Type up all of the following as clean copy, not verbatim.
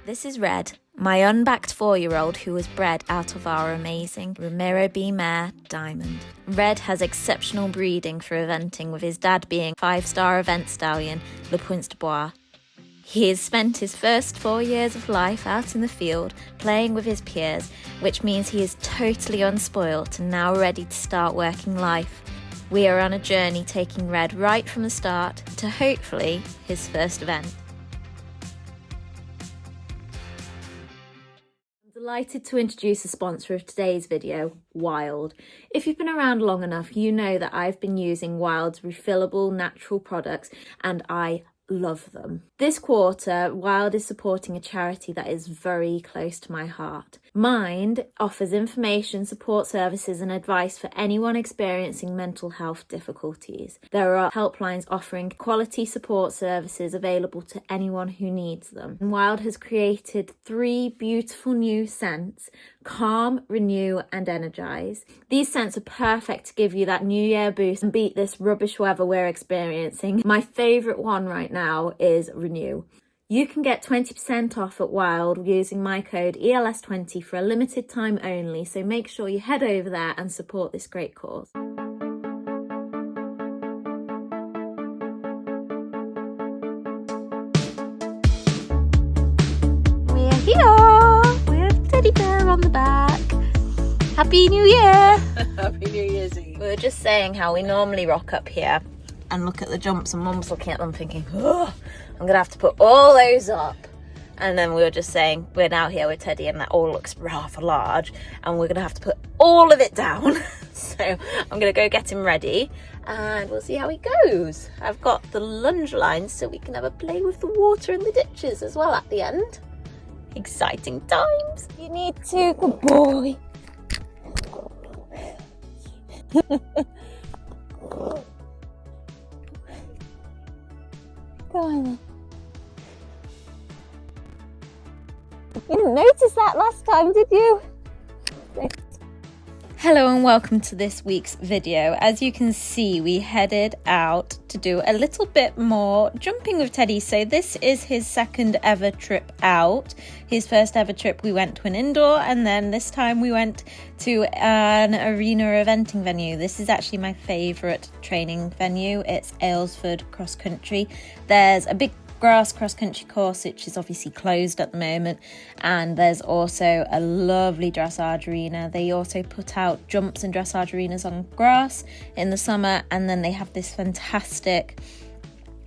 This is Red, my unbacked 4-year-old who was bred out of our amazing Ramiro B mare, Diamond. Red has exceptional breeding for eventing, with his dad being 5-star event stallion Le Points de Bois. He has spent his first 4 years of life out in the field, playing with his peers, which means he is totally unspoilt and now ready to start working life. We are on a journey taking Red right from the start to hopefully his first event. Delighted to introduce the sponsor of today's video, Wild. If you've been around long enough, you know that I've been using Wild's refillable natural products and I love them. This quarter, Wild is supporting a charity that is very close to my heart. Mind offers information, support services and advice for anyone experiencing mental health difficulties. There are helplines offering quality support services available to anyone who needs them. And Wild has created 3 beautiful new scents: Calm, Renew and Energize. These scents are perfect to give you that New Year boost and beat this rubbish weather we're experiencing. My favourite one right now is Renew. You can get 20% off at Wild using my code ELS20 for a limited time only, so make sure you head over there and support this great cause. We're here with Teddy Bear on the back. Happy New Year! Happy New Year's Eve. We were just saying how we normally rock up here and look at the jumps, and Mum's looking at them thinking, oh, I'm gonna have to put all those up. And then we were just saying we're now here with Teddy and that all looks rather large and we're gonna have to put all of it down. So I'm gonna go get him ready and we'll see how he goes. I've got the lunge lines so we can have a play with the water in the ditches as well at the end. Exciting times. You need to, good boy. Go on then. You didn't notice that last time, did you? Hello and welcome to this week's video. As you can see, we headed out to do a little bit more jumping with Teddy. So this is his second ever trip out. His first ever trip we went to an indoor, and then this time we went to an arena eventing venue. This is actually my favourite training venue. It's Aylesford Cross Country. There's a big grass cross-country course which is obviously closed at the moment, and there's also a lovely dressage arena. They also put out jumps and dressage arenas on grass in the summer, and then they have this fantastic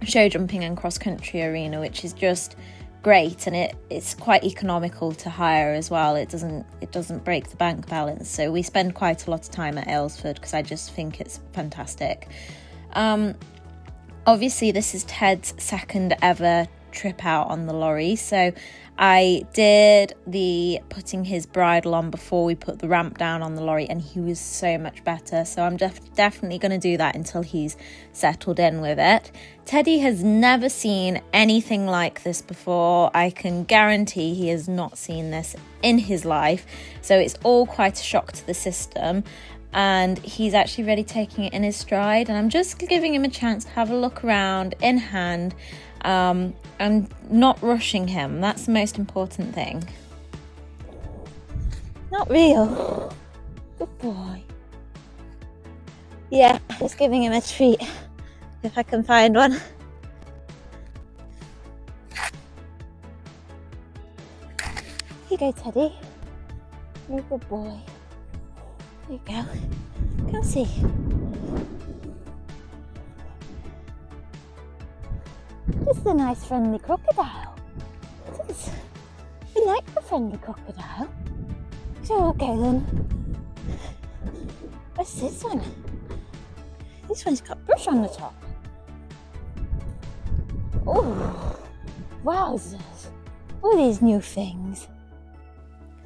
show jumping and cross-country arena which is just great, and it's quite economical to hire as well. It doesn't break the bank balance, so we spend quite a lot of time at Aylesford because I just think it's fantastic. Obviously, this is Ted's second ever trip out on the Lorry, so I did the putting his bridle on before we put the ramp down on the Lorry, and he was so much better, so I'm definitely going to do that until he's settled in with it. Teddy has never seen anything like this before. I can guarantee he has not seen this in his life, so it's all quite a shock to the system. And he's actually really taking it in his stride, and I'm just giving him a chance to have a look around in hand. I'm not rushing him. That's the most important thing. Not real. Good boy. Yeah, just giving him a treat if I can find one. Here you go, Teddy. You're a good boy. There you go. Come see. This is a nice friendly crocodile. It is. We like the friendly crocodile. So okay then. What's this one? This one's got brush on the top. Oh, wowzers. All these new things.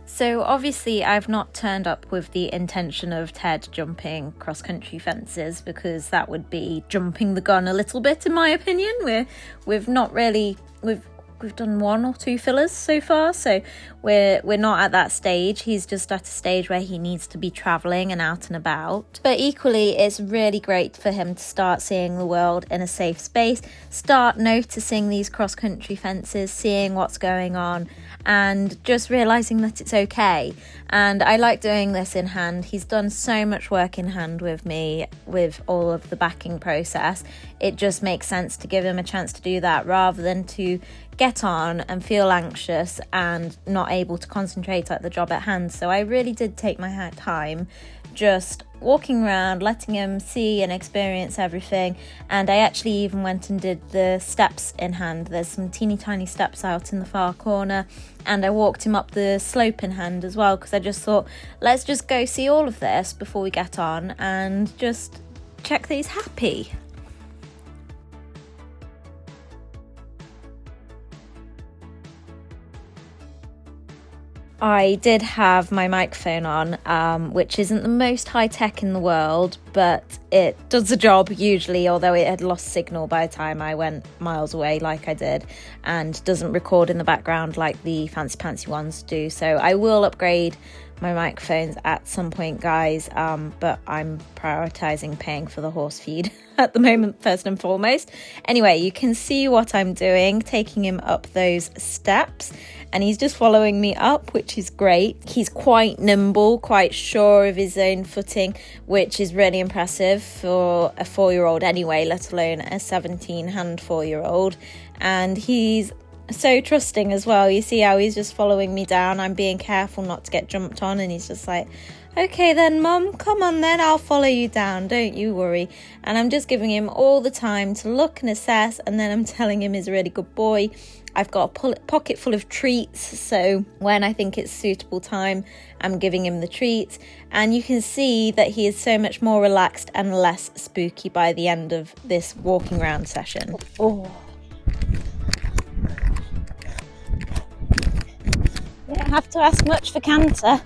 So obviously I've not turned up with the intention of Ted jumping cross-country fences, because that would be jumping the gun a little bit in my opinion. We've we've done 1 or 2 fillers so far, so we're not at that stage. He's just at a stage where he needs to be traveling and out and about. But equally, it's really great for him to start seeing the world in a safe space, start noticing these cross-country fences, seeing what's going on, and just realizing that it's okay. And I like doing this in hand. He's done so much work in hand with me with all of the backing process. It just makes sense to give him a chance to do that rather than to get on and feel anxious and not able to concentrate at the job at hand. So I really did take my time just walking around, letting him see and experience everything. And I actually even went and did the steps in hand. There's some teeny tiny steps out in the far corner, and I walked him up the slope in hand as well, because I just thought, let's just go see all of this before we get on and just check that he's happy. I did have my microphone on, which isn't the most high-tech in the world, but it does the job usually, although it had lost signal by the time I went miles away like I did, and doesn't record in the background like the fancy ones do. So I will upgrade my microphones at some point, guys, but I'm prioritising paying for the horse feed at the moment first and foremost. Anyway, you can see what I'm doing, taking him up those steps, and he's just following me up, which is great. He's quite nimble, quite sure of his own footing, which is really impressive for a 4-year-old anyway, let alone a 17-hand 4-year-old. And he's so trusting as well. You see how he's just following me down. I'm being careful not to get jumped on, and he's just like, okay then mum, come on then, I'll follow you down, don't you worry. And I'm just giving him all the time to look and assess, and then I'm telling him he's a really good boy. I've got a pocket full of treats, so when I think it's suitable time, I'm giving him the treats. And you can see that he is so much more relaxed and less spooky by the end of this walking around session. Oh. You don't have to ask much for canter.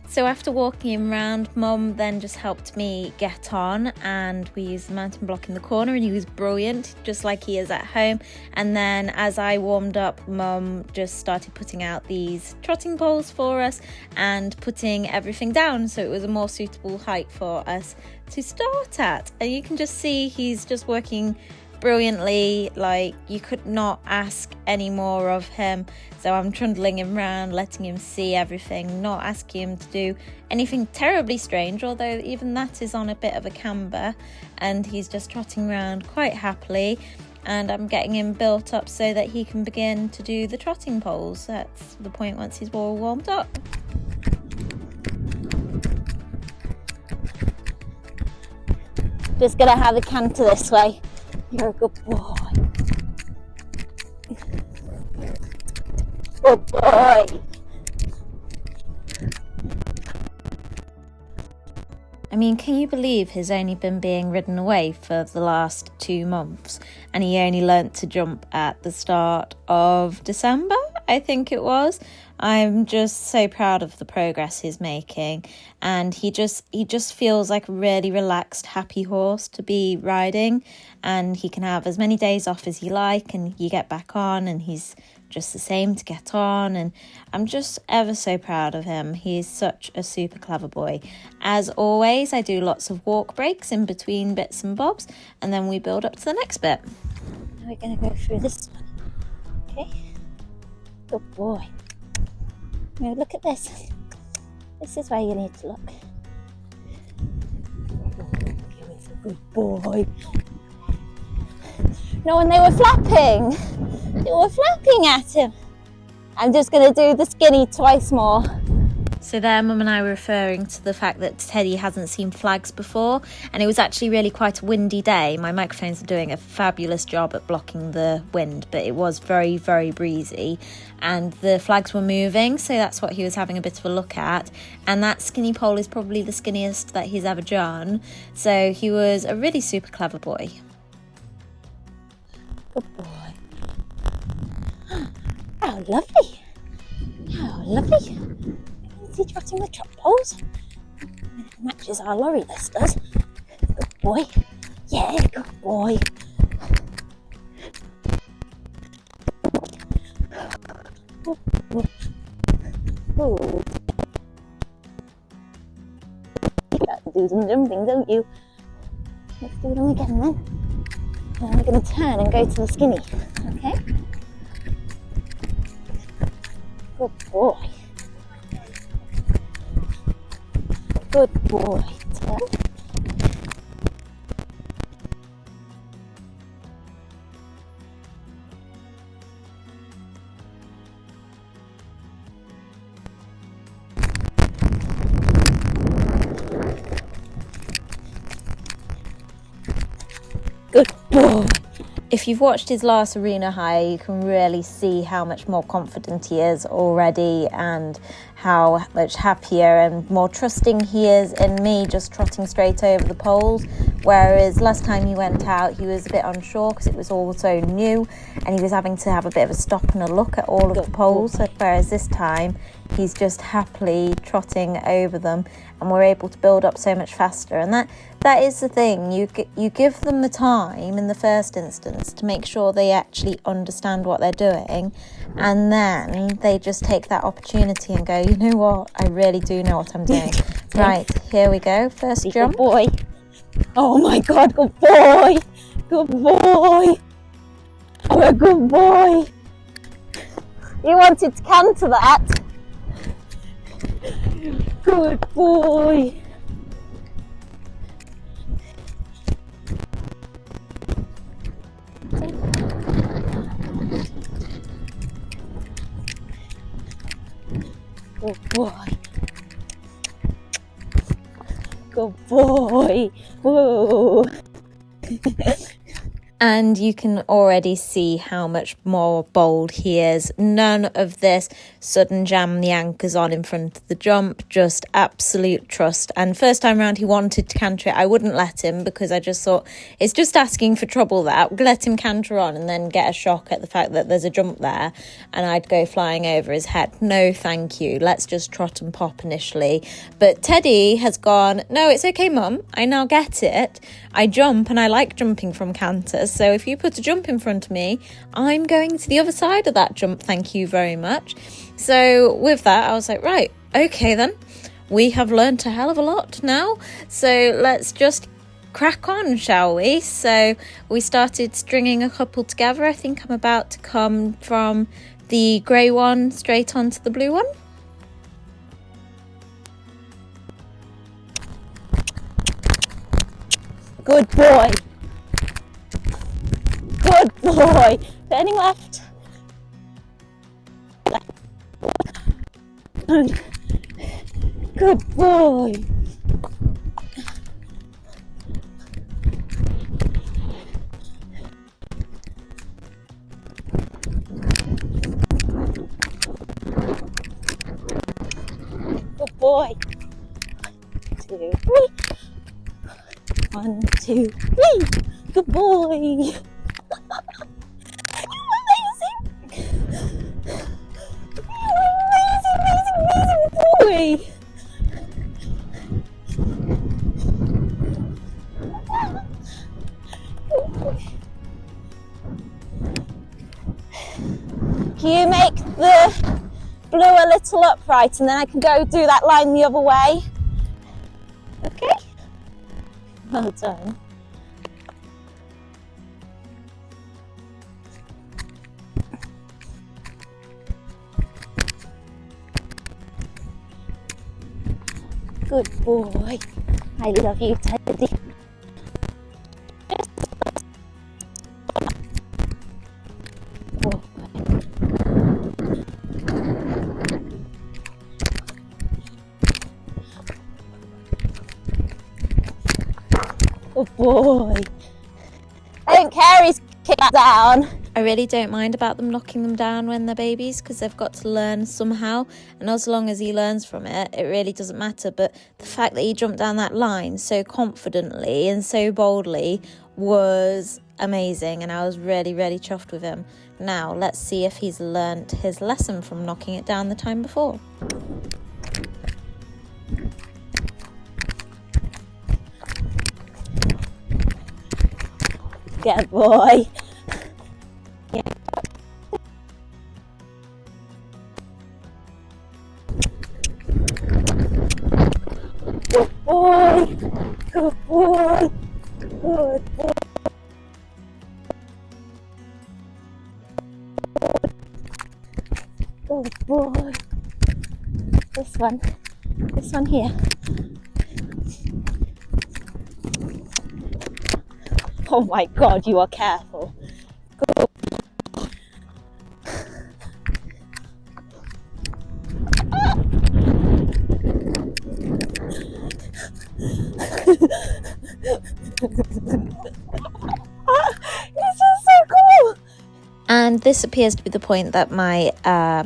So after walking him around, Mum then just helped me get on, and we used the mountain block in the corner, and he was brilliant, just like he is at home. And then as I warmed up, Mum just started putting out these trotting poles for us and putting everything down so it was a more suitable height for us to start at. And you can just see he's just working brilliantly, like you could not ask any more of him. So I'm trundling him around, letting him see everything, not asking him to do anything terribly strange, although even that is on a bit of a camber, and he's just trotting around quite happily. And I'm getting him built up so that he can begin to do the trotting poles. That's the point once he's all warmed up. Just gonna have a canter this way. You're a good boy. Good boy. I mean, can you believe he's only been being ridden away for the last 2 months, and he only learnt to jump at the start of December, I think it was. I'm just so proud of the progress he's making, and he just feels like a really relaxed, happy horse to be riding, and he can have as many days off as he like, and you get back on and he's just the same to get on, and I'm just ever so proud of him. He's such a super clever boy. As always, I do lots of walk breaks in between bits and bobs, and then we build up to the next bit. Now we're going to go through this one. Okay, good boy. Now look at this. This is where you need to look. He's a good boy. No, when they were flapping at him. I'm just going to do the skinny twice more. So there, Mum and I were referring to the fact that Teddy hasn't seen flags before, and it was actually really quite a windy day. My microphones are doing a fabulous job at blocking the wind, but it was very, very breezy, and the flags were moving, so that's what he was having a bit of a look at. And that skinny pole is probably the skinniest that he's ever done, so he was a really super clever boy. Good boy. How lovely. How lovely. Is he trotting with trot poles? Matches our Lorry, this does. Good boy. Yeah, good boy. Oh. You got to do some jumping, don't you? Let's do them again then. And we're going to turn and go to the skinny. Okay? Good boy. Good boy. Turn. Good boy. If you've watched his last arena hire, you can really see how much more confident he is already and how much happier and more trusting he is in me just trotting straight over the poles. Whereas last time he went out, he was a bit unsure because it was all so new and he was having to have a bit of a stop and a look at all of the poles. Whereas this time, he's just happily trotting over them and we're able to build up so much faster. And that is the thing, you give them the time in the first instance to make sure they actually understand what they're doing, and then they just take that opportunity and go, you know what, I really do know what I'm doing. Right, here we go, first jump. Good boy. Oh my God, good boy. Good boy. Oh, a good boy. You wanted to canter that. Good boy. Good boy. Good boy. Whoa. And you can already see how much more bold he is. None of this sudden jam the anchors on in front of the jump, just absolute trust. And first time round he wanted to canter it. I wouldn't let him because I just thought it's just asking for trouble that. Let him canter on and then get a shock at the fact that there's a jump there and I'd go flying over his head. No, thank you. Let's just trot and pop initially. But Teddy has gone, no, it's okay, Mum. I now get it. I jump and I like jumping from canters. So if you put a jump in front of me, I'm going to the other side of that jump. Thank you very much. So with that, I was like, right, okay then. We have learnt a hell of a lot now. So let's just crack on, shall we? So we started stringing a couple together. I think I'm about to come from the grey one straight onto the blue one. Good boy. Good boy. Turning left. Good boy. Good boy. 2, 3. 1, 2, 3. Good boy. You're amazing. You're amazing boy. Can you make the blue a little upright and then I can go do that line the other way? Okay. Well done. Good boy. I love you, Teddy. Good boy. I don't care he's kicked that down. I really don't mind about them knocking them down when they're babies because they've got to learn somehow, and as long as he learns from it, it really doesn't matter. But the fact that he jumped down that line so confidently and so boldly was amazing, and I was really, really chuffed with him. Now let's see if he's learnt his lesson from knocking it down the time before. Good boy. Good boy. This one here. Oh my God, you are careful. Go. This is so cool. And this appears to be the point that my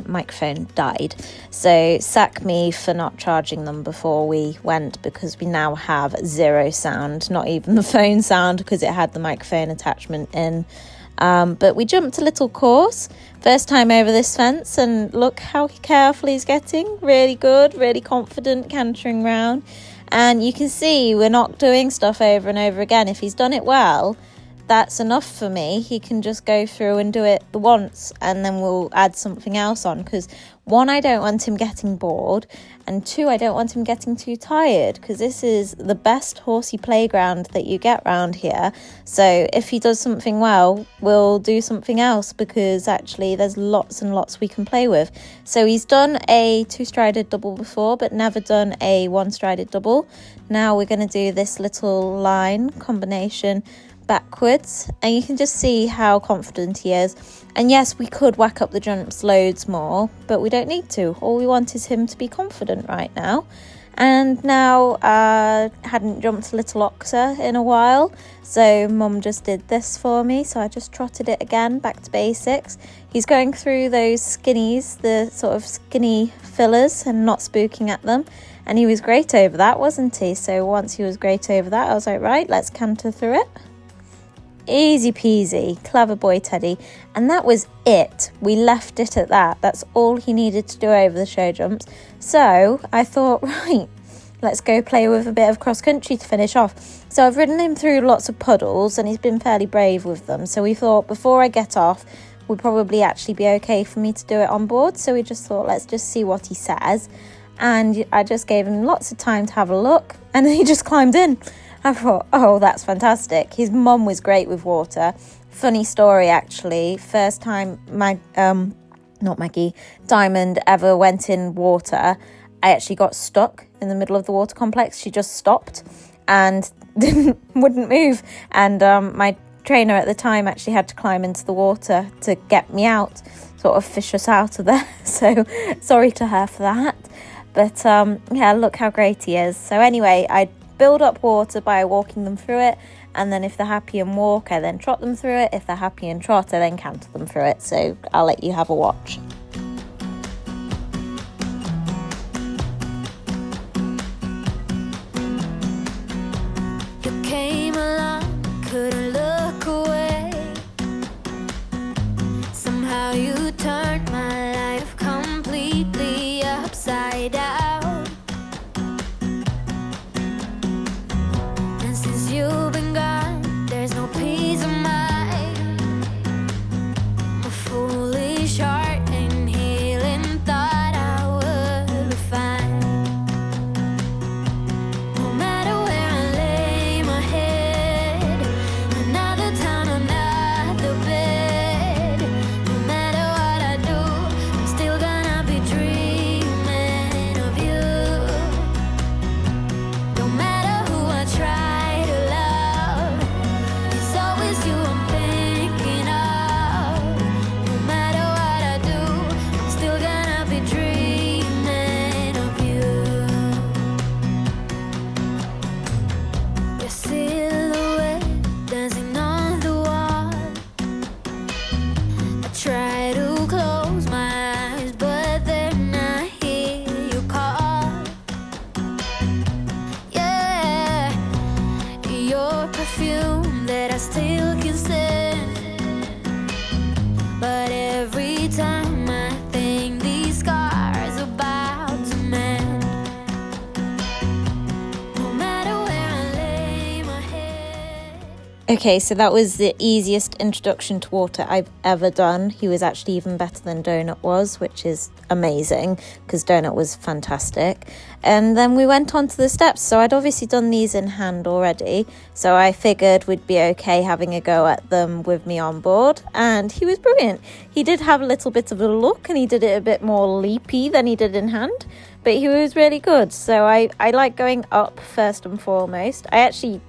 microphone died. So sack me for not charging them before we went, because we now have zero sound, not even the phone sound, because it had the microphone attachment in. But we jumped a little course, first time over this fence, and look how careful he's getting. Really good, really confident, cantering round. And you can see we're not doing stuff over and over again. If he's done it well, that's enough for me. He can just go through and do it the once, and then we'll add something else on, because one, I don't want him getting bored, and two, I don't want him getting too tired, because this is the best horsey playground that you get round here. So if he does something well, we'll do something else, because actually there's lots and lots we can play with. So he's done a two-strided double before, but never done a one-strided double. Now we're going to do this little line combination backwards, and you can just see how confident he is. And yes, we could whack up the jumps loads more, but we don't need to. All we want is him to be confident right now. And now hadn't jumped a little oxer in a while, so Mum just did this for me, so I just trotted it again back to basics. He's going through those skinnies, the sort of skinny fillers, and not spooking at them, and he was great over that, wasn't he? So once he was great over that, I was like, right, let's canter through it. Easy peasy, clever boy Teddy. And that was it. We left it at that. That's all he needed to do over the show jumps. So I thought, right, let's go play with a bit of cross country to finish off. So I've ridden him through lots of puddles, and he's been fairly brave with them. So we thought before I get off, would probably actually be okay for me to do it on board. So we just thought, let's just see what he says. And I just gave him lots of time to have a look, and then he just climbed in. I thought, oh, that's fantastic. His mum was great with water. Funny story, actually. First time not Maggie, Diamond ever went in water, I actually got stuck in the middle of the water complex. She just stopped and wouldn't move. And my trainer at the time actually had to climb into the water to get me out, sort of fish us out of there. So sorry to her for that. But yeah, look how great he is. So anyway, I build up water by walking them through it, and then if they're happy and walk, I then trot them through it. If they're happy and trot, I then canter them through it. So I'll let you have a watch. You came along, couldn't look away. Somehow you turned my life completely upside down. You've been gone, there's no peace of mind. A foolish heart ain't Okay, so that was the easiest introduction to water I've ever done. He was actually even better than Donut was, which is amazing because Donut was fantastic. And then we went on to the steps. So I'd obviously done these in hand already, so I figured we'd be okay having a go at them with me on board. And he was brilliant. He did have a little bit of a look and he did it a bit more leapy than he did in hand, but he was really good. So I like going up first and foremost. I actually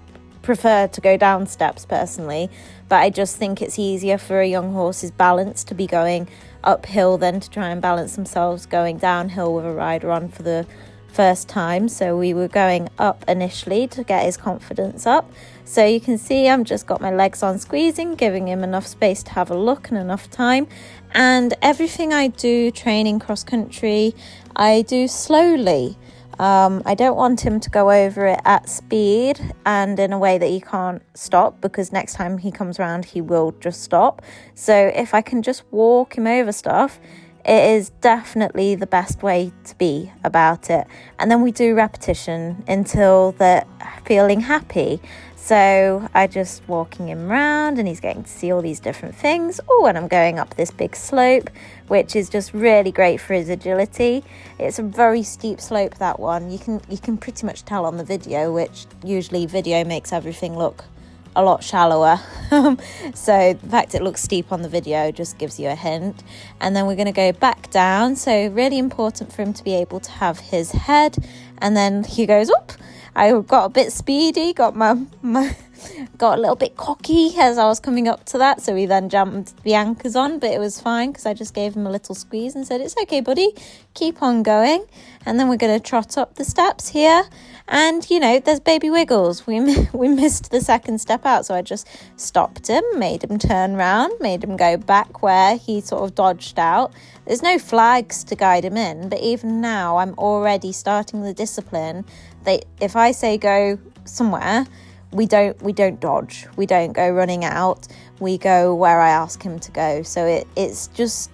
prefer to go down steps personally, but I just think it's easier for a young horse's balance to be going uphill than to try and balance themselves going downhill with a rider on for the first time. So we were going up initially to get his confidence up. So you can see I'm just got my legs on squeezing, giving him enough space to have a look and enough time. And everything I do training cross country, I do slowly. I don't want him to go over it at speed and in a way that he can't stop, because next time he comes around he will just stop. So if I can just walk him over stuff, it is definitely the best way to be about it. And then we do repetition until they're feeling happy. So I just walking him around and he's getting to see all these different things. Oh, and I'm going up this big slope, which is just really great for his agility. It's a very steep slope, that one. You can pretty much tell on the video, which usually video makes everything look a lot shallower. So the fact it looks steep on the video just gives you a hint. And then we're going to go back down. So really important for him to be able to have his head. And then he goes up. I got a bit speedy, got got a little bit cocky as I was coming up to that, so we then jumped the anchors on, but it was fine because I just gave him a little squeeze and said, it's okay buddy, keep on going. And then we're going to trot up the steps here, and you know, there's baby wiggles. We missed the second step out, so I just stopped him, made him turn round, made him go back where he sort of dodged out. There's no flags to guide him in, but even now I'm already starting the discipline that if I say go somewhere, we don't dodge, we don't go running out, we go where I ask him to go. So it's just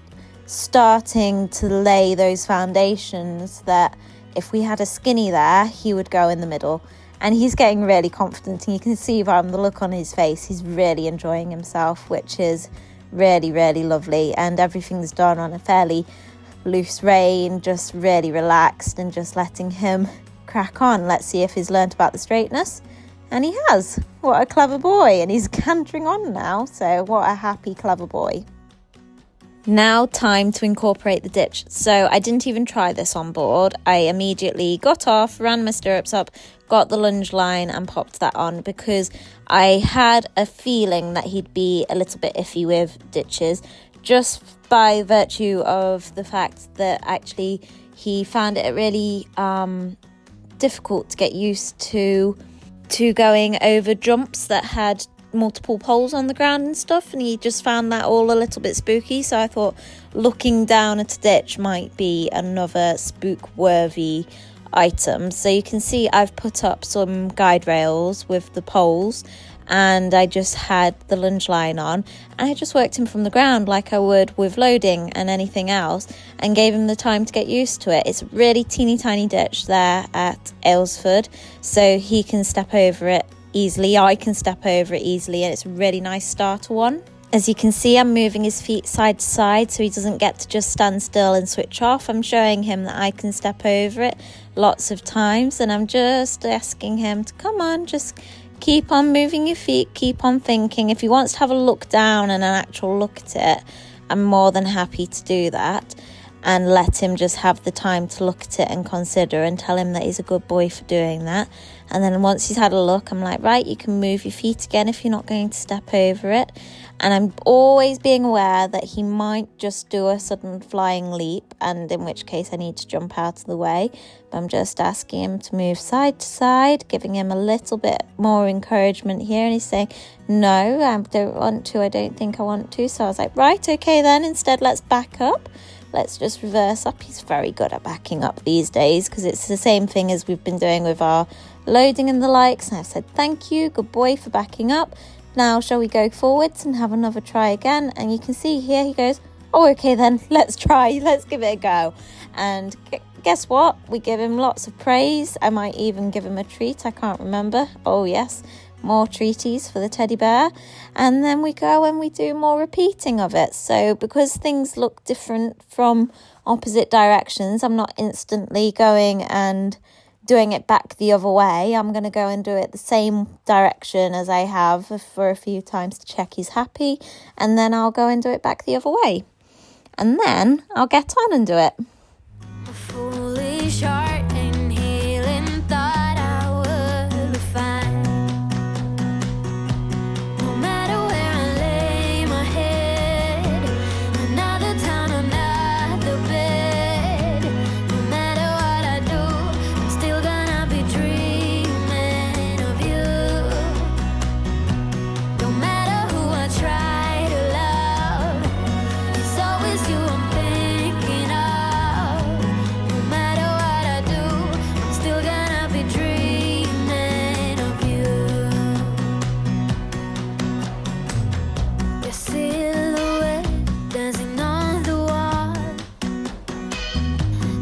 starting to lay those foundations that if we had a skinny there, he would go in the middle. And he's getting really confident, and you can see from the look on his face, he's really enjoying himself, which is really, really lovely. And everything's done on a fairly loose rein, just really relaxed and just letting him crack on. Let's see if he's learnt about the straightness. And he has. What a clever boy. And he's cantering on now. So what a happy, clever boy. Now time to incorporate the ditch. So I didn't even try this on board. I immediately got off, ran my stirrups up, got the lunge line and popped that on because I had a feeling that he'd be a little bit iffy with ditches, just by virtue of the fact that actually he found it really difficult to get used to going over jumps that had multiple poles on the ground and stuff, and he just found that all a little bit spooky. So I thought looking down at a ditch might be another spook worthy item. So you can see I've put up some guide rails with the poles, and I just had the lunge line on, and I just worked him from the ground like I would with loading and anything else, and gave him the time to get used to it. It's a really teeny tiny ditch there at Aylesford, so he can step over it easily, I can step over it easily, and it's a really nice starter one. As you can see, I'm moving his feet side to side so he doesn't get to just stand still and switch off. I'm showing him that I can step over it lots of times, and I'm just asking him to come on, just keep on moving your feet, keep on thinking. If he wants to have a look down and an actual look at it, I'm more than happy to do that and let him just have the time to look at it and consider, and tell him that he's a good boy for doing that. And then once he's had a look, I'm like, right, you can move your feet again if you're not going to step over it. And I'm always being aware that he might just do a sudden flying leap, and in which case I need to jump out of the way. But I'm just asking him to move side to side, giving him a little bit more encouragement here. And he's saying, no, I don't want to, I don't think I want to. So I was like, right, okay then, instead let's back up. Let's just reverse up. He's very good at backing up these days, because it's the same thing as we've been doing with our loading and the likes. And I've said, thank you, good boy, for backing up. Now, shall we go forwards and have another try again? And you can see here he goes, oh, okay then, let's try, let's give it a go. And guess what? We give him lots of praise. I might even give him a treat, I can't remember. Oh yes, more treaties for the teddy bear, and then we go and we do more repeating of it. So because things look different from opposite directions, I'm not instantly going and doing it back the other way. I'm going to go and do it the same direction as I have for a few times to check he's happy, and then I'll go and do it back the other way, and then I'll get on and do it. A foolish heart and healing thought I would be fine. No matter where I lay my head, another town, another bed. No matter what I do, I'm still gonna be dreaming of you. No matter who I try to love, it's always you I'm thinking of. No matter what I do, I'm still gonna be dreaming of you. Your silhouette dancing on the wall.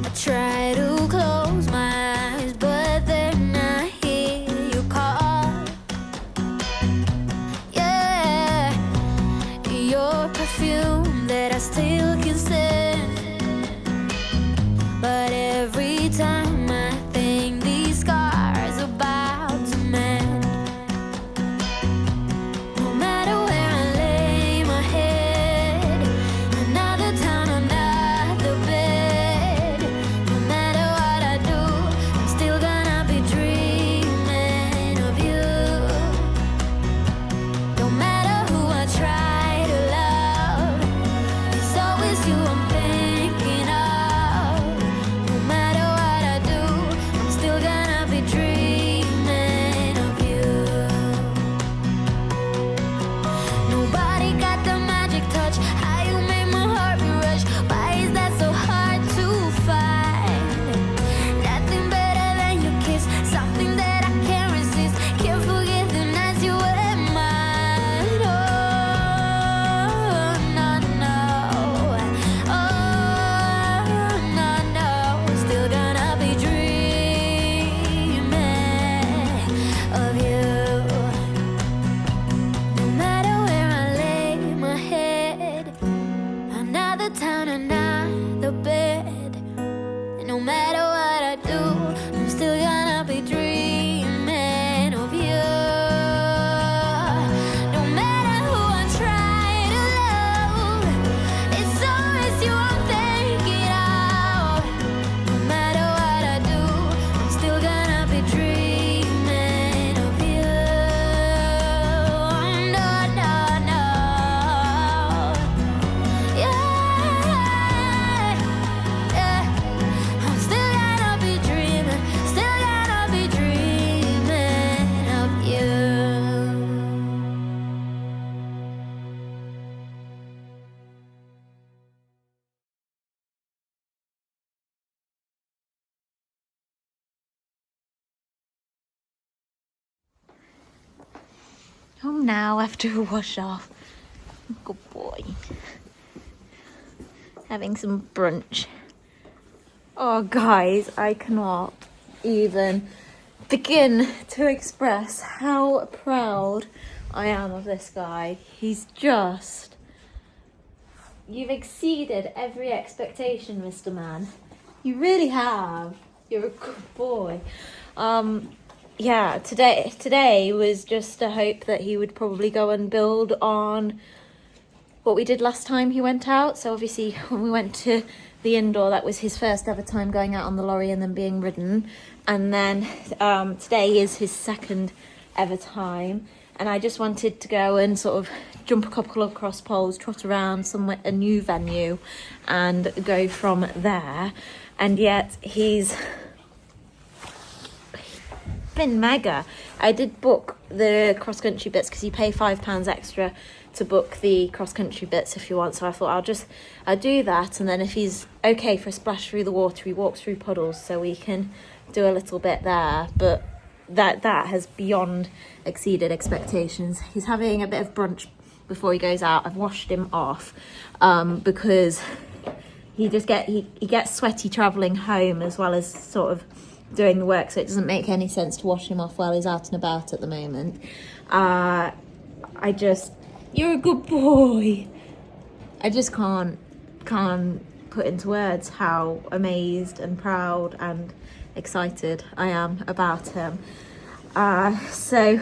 I try to close my eyes, but then I hear you call. Yeah, your perfume that I still can sense. But every time I think these scars about to mend. No matter where I lay my head, another town, another bed. No matter what I do, I'm still gonna be dreaming of you. No matter who I try to love, it's always you I'm thinking of. No matter what I do, I'm still gonna be dreaming of you. Nobody got the magic touch. How you make my heart rush. Why is that so hard to find? Nothing better than your kiss. Something that I can't resist. Can't forget the nights you were mine. Oh, no, no. Oh, no, no. Still gonna be dreaming of you. No matter where I lay my head, another town, another bed. And no matter what I do, I'm still gonna be dreaming of you. No matter who I try to love, it's always you I'm thinking of. No matter what I do, I'm still gonna be dreaming of you. No, no, no. Yeah, yeah. I'm still gonna be dreaming of you. Home now after a wash off. Good boy. Having some brunch. Oh guys, I cannot even begin to express how proud I am of this guy. He's just... You've exceeded every expectation, Mr. Man. You really have. You're a good boy. Yeah, today was just a hope that he would probably go and build on what we did last time he went out. So obviously when we went to the indoor, that was his first ever time going out on the lorry and then being ridden. And then today is his second ever time. And I just wanted to go and sort of jump a couple of cross poles, trot around somewhere, a new venue, and go from there. And yet he's been mega. I did book the cross-country bits because you pay £5 extra to book the cross-country bits if you want. So I thought I'll do that, and then if he's okay for a splash through the water, he walks through puddles, so we can do a little bit there. But that has beyond exceeded expectations. He's having a bit of brunch before he goes out. I've washed him off because he gets sweaty traveling home, as well as sort of doing the work, so it doesn't make any sense to wash him off while he's out and about at the moment. You're a good boy. I just can't put into words how amazed and proud and excited I am about him. So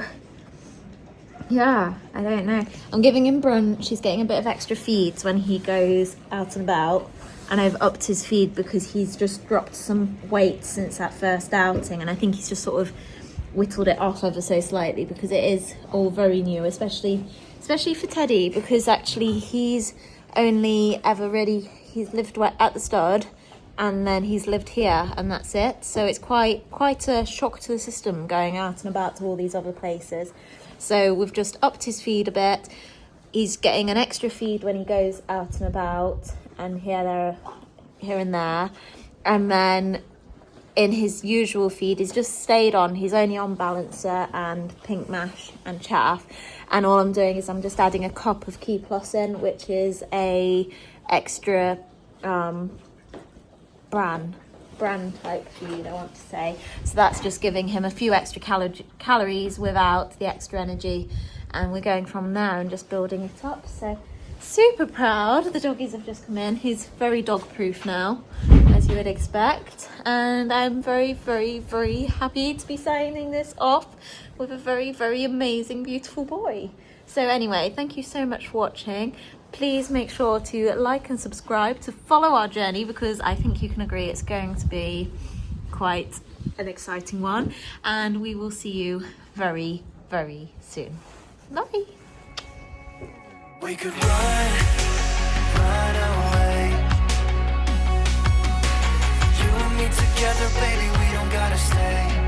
yeah, I don't know. I'm giving him brunch. He's getting a bit of extra feeds when he goes out and about, and I've upped his feed because he's just dropped some weight since that first outing, and I think he's just sort of whittled it off ever so slightly because it is all very new, especially for Teddy, because actually he's only ever really, he's lived at the stud and then he's lived here and that's it. So it's quite a shock to the system going out and about to all these other places. So we've just upped his feed a bit. He's getting an extra feed when he goes out and about, and here and there. And then in his usual feed, he's just stayed on. He's only on balancer and pink mash and chaff. And all I'm doing is I'm just adding a cup of Key Plus in, which is a extra bran type feed, I want to say. So that's just giving him a few extra calories without the extra energy, and we're going from there and just building it up. So super proud. The doggies have just come in. He's very dog proof now, as you would expect, and I'm very, very, very happy to be signing this off with a very, very amazing, beautiful boy. So anyway, thank you so much for watching. Please make sure to like and subscribe to follow our journey, because I think you can agree it's going to be quite an exciting one, and we will see you very, very soon. Bye. We could run away. You and me together, baby, we don't gotta stay.